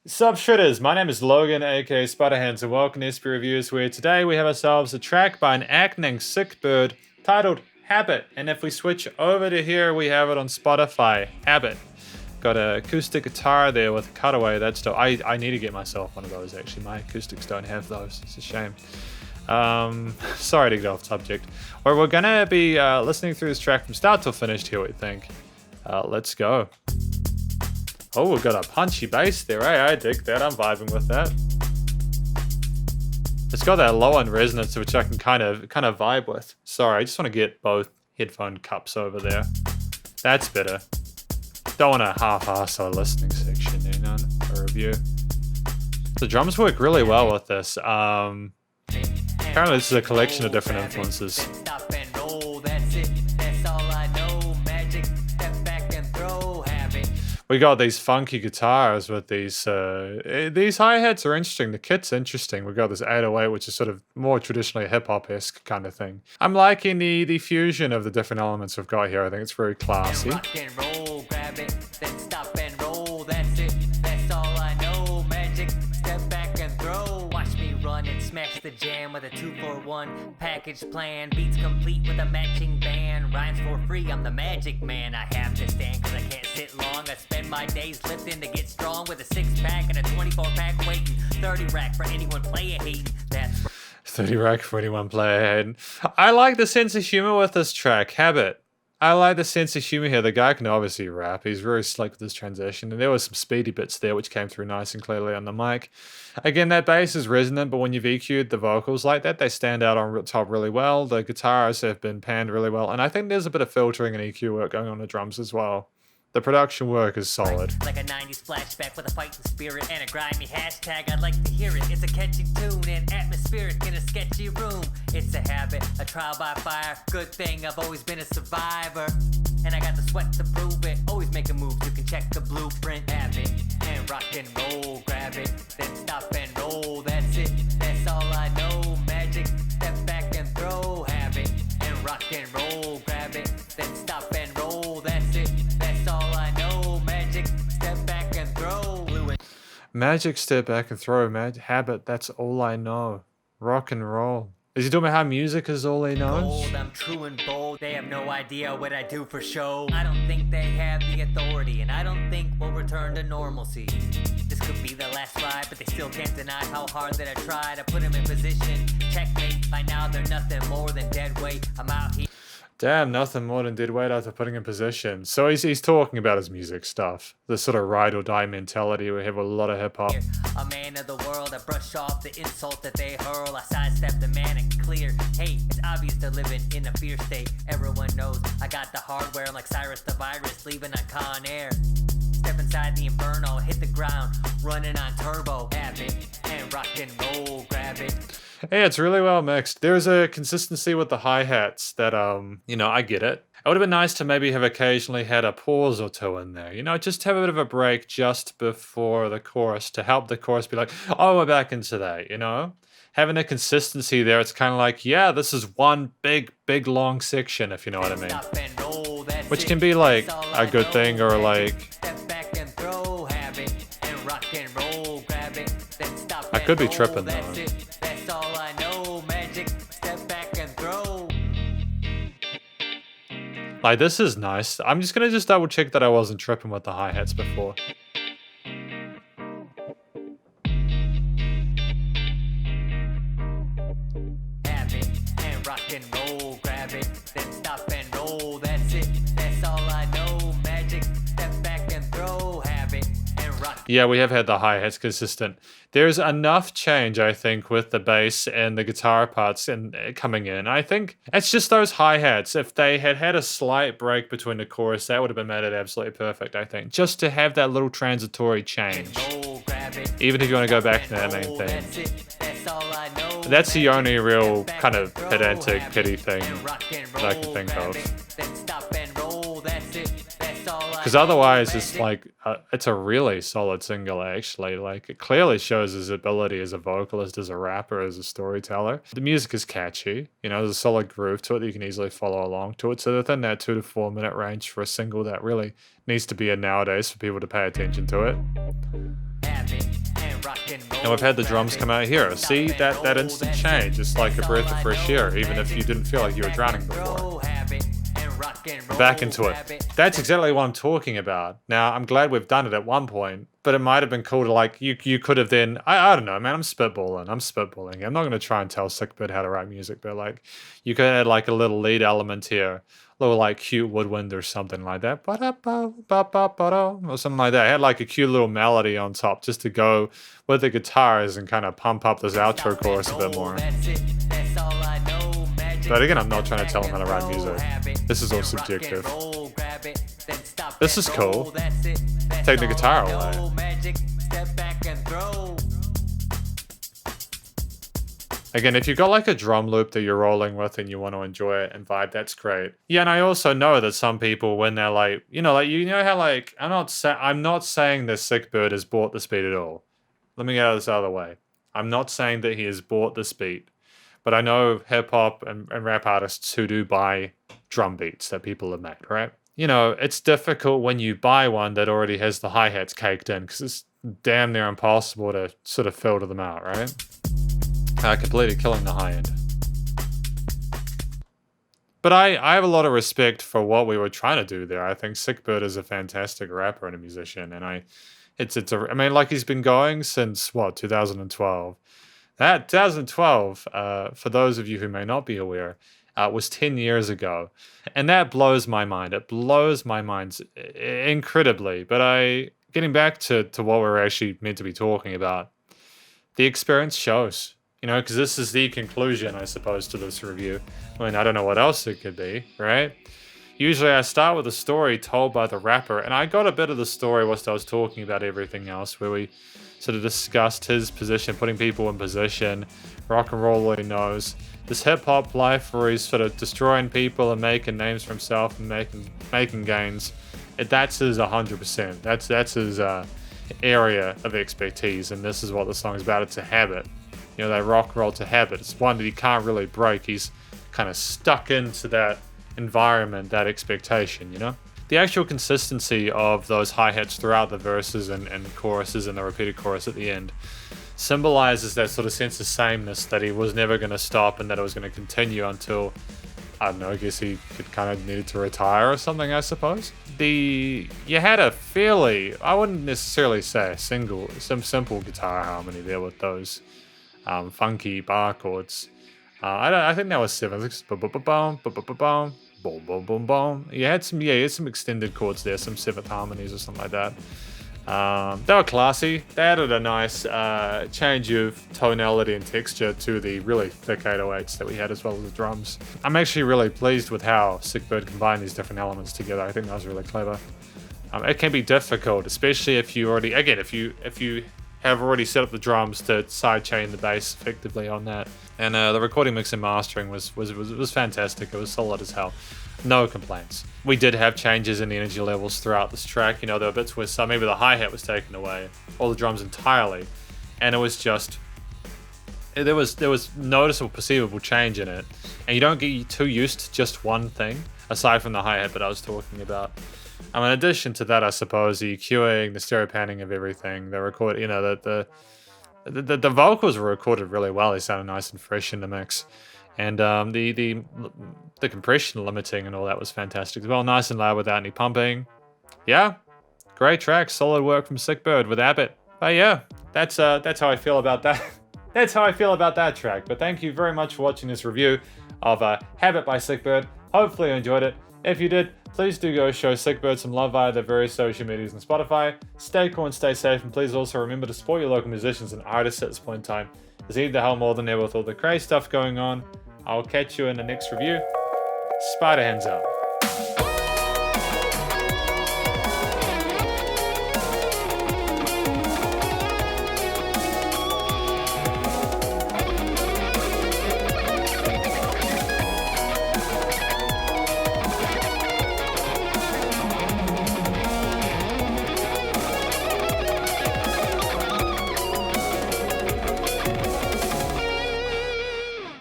Sup Shredders, my name is Logan, aka Spiderhands, and welcome to SP Reviews, where today we have ourselves a track by an acting sick bird titled Habit. And if we switch over to here, we have it on Spotify, Habit. Got an acoustic guitar there with a cutaway. That's dope. I need to get myself one of those, actually. My acoustics don't have those. It's a shame. Sorry to get off subject. Well, we're gonna be listening through this track from start till finish here, we think. Let's go. Oh, we've got a punchy bass there, eh? I dig that. I'm vibing with that. It's got that low end resonance, which I can kind of vibe with. Sorry, I just want to get both headphone cups over there. That's better. Don't want to half-ass our listening section, you know, a review. The drums work really well with this. Apparently this is a collection of different influences. We got these funky guitars with these hi-hats are interesting. The kit's interesting. We got this 808, which is sort of more traditionally hip-hop-esque kind of thing. I'm liking the fusion of the different elements we've got here. I think it's very classy. Smash the jam with a 2-for-1 package plan. Beats complete with a matching band. Rhymes for free, I'm the magic man. I have to stand cause I can't sit long. I spend my days lifting to get strong with a 6-pack and a 24-pack waiting. 30 rack for anyone player hating. That's 30 rack for anyone player hating. I like the sense of humor with this track, Habit. I like the sense of humor here. The guy can obviously rap. He's very slick with this transition. And there was some speedy bits there which came through nice and clearly on the mic. Again, that bass is resonant, but when you've EQ'd the vocals like that, they stand out on top really well. The guitars have been panned really well. And I think there's a bit of filtering and EQ work going on the drums as well. The production work is solid. Like a 90s flashback with a fighting spirit and a grimy hashtag. I'd like to hear it. It's a catchy tune and atmospheric in a sketchy room. It's a habit, a trial by fire. Good thing I've always been a survivor. And I got the sweat to prove it. Always make a move, you can check the blueprint. Habit and rock and roll. Grab it, then stop and roll. That's it, that's all I know. Magic, step back and throw. Habit and rock and roll. Grab it, then stop and roll. That's it, that's all I know. Magic, step back and throw. Magic, step back and throw. Habit, that's all I know. Rock and roll. Is he talking about how music is all he knows? Gold, I'm true and bold. They have no idea what I do for show. I don't think they have the authority, and I don't think we'll return to normalcy. This could be the last ride, but they still can't deny how hard that I try to put them in position. Checkmate, by now they're nothing more than dead weight. I'm out here. Damn, nothing more than dead weight after putting in position. So he's talking about his music stuff. The sort of ride or die mentality we have with a lot of hip hop. A man of the world, I brush off the insult that they hurl. I sidestep the man and clear. Hey, it's obvious they're living in a fear state. Everyone knows I got the hardware like Cyrus the Virus, leaving on Con Air. Step inside the inferno, hit the ground, running on turbo. Habit and rock and roll, grab it. Yeah, it's really well mixed. There's a consistency with the hi-hats that, you know, I get it. It would have been nice to maybe have occasionally had a pause or two in there. You know, just have a bit of a break just before the chorus to help the chorus be like, oh, we're back into that, you know? Having a consistency there, it's kind of like, yeah, this is one big, long section, if you know what I mean. Which can be like a good thing or like... I could be tripping though. Like, this is nice. I'm just gonna double check that I wasn't tripping with the hi-hats before. Habit and rock and roll, grab it, then stop and roll. That's it, that's all I know. Magic, step back and throw. Habit and rock. Yeah, we have had the hi-hats consistent. There's enough change, I think, with the bass and the guitar parts coming in. I think it's just those hi-hats. If they had had a slight break between the chorus, that would have been made it absolutely perfect, I think. Just to have that little transitory change. Even if you want to go back to that main thing. That's the only real kind of pedantic, petty thing that I can think of. Because otherwise, it's like it's a really solid single. Actually, like it clearly shows his ability as a vocalist, as a rapper, as a storyteller. The music is catchy. You know, there's a solid groove to it that you can easily follow along to it. So within that 2 to 4 minute range for a single, that really needs to be in nowadays for people to pay attention to it. And we've had the drums come out here. See that instant change? It's like a breath of fresh air, even if you didn't feel like you were drowning before. Back into it. That's exactly what I'm talking about. Now, I'm glad we've done it at one point, but it might have been cool to like, you could have then, I don't know, man, I'm spitballing. I'm not going to try and tell Sickbird how to write music, but like, you could add like a little lead element here, a little like cute woodwind or something like that, or something like that. It had like a cute little melody on top just to go with the guitars and kind of pump up this outro chorus a bit more. But again, I'm not trying to tell him how to write music. This is all subjective. This is cool. Take the guitar away. Again, if you've got like a drum loop that you're rolling with and you want to enjoy it and vibe, that's great. Yeah, and I also know that some people, when they're like, you know how like, I'm not saying that Sickbird has bought this beat at all. Let me get this out of the way. I'm not saying that he has bought this beat. But I know hip-hop and rap artists who do buy drum beats that people have made, right? You know, it's difficult when you buy one that already has the hi-hats caked in, because it's damn near impossible to sort of filter them out, right? Completely killing the high end. But I have a lot of respect for what we were trying to do there. I think Sickbird is a fantastic rapper and a musician, and I mean, like he's been going since, what, 2012? That 2012, for those of you who may not be aware, was 10 years ago. And that blows my mind. It blows my mind incredibly. But getting back to what we're actually meant to be talking about, the experience shows, you know, because this is the conclusion, I suppose, to this review. I mean, I don't know what else it could be, right? Usually I start with a story told by the rapper, and I got a bit of the story whilst I was talking about everything else, where we sort of discussed his position, putting people in position, rock and roll what he knows, this hip-hop life where he's sort of destroying people and making names for himself and making gains. That's his 100%. That's his area of expertise, and this is what the song is about. It's a habit. You know, that rock and roll, it's a habit. It's one that he can't really break. He's kind of stuck into that environment, that expectation, you know? The actual consistency of those hi-hats throughout the verses and choruses and the repeated chorus at the end symbolizes that sort of sense of sameness, that he was never going to stop and that it was going to continue until, I don't know, I guess he kind of needed to retire or something, I suppose. You had a fairly, I wouldn't necessarily say some simple guitar harmony there with those funky bar chords. I think that was 7/6. Boom, boom, boom, boom. You had some extended chords there, some 7th harmonies or something like that. They were classy. They added a nice change of tonality and texture to the really thick 808s that we had, as well as the drums. I'm actually really pleased with how Sickbird combined these different elements together. I think that was really clever. It can be difficult, especially if you already, again, if you have already set up the drums to sidechain the bass effectively on that. And the recording, mix, and mastering was fantastic. It was solid as hell. No complaints. We did have changes in the energy levels throughout this track. You know, there were bits where maybe the hi-hat was taken away, or the drums entirely, and it was just, there was noticeable, perceivable change in it. And you don't get too used to just one thing, aside from the hi-hat that I was talking about. In addition to that, I suppose, the EQing, the stereo panning of everything, the record, you know, the vocals were recorded really well. They sounded nice and fresh in the mix. And the compression limiting and all that was fantastic as well. Nice and loud without any pumping. Yeah, great track. Solid work from Sickbird with Abbott. But yeah, that's how I feel about that. That's how I feel about that track. But thank you very much for watching this review of Habit by Sickbird. Hopefully you enjoyed it. If you did, please do go show Sickbird some love via their various social medias and Spotify. Stay cool and stay safe, and please also remember to support your local musicians and artists at this point in time. There's need the hell more than ever with all the crazy stuff going on. I'll catch you in the next review. Spider hands out.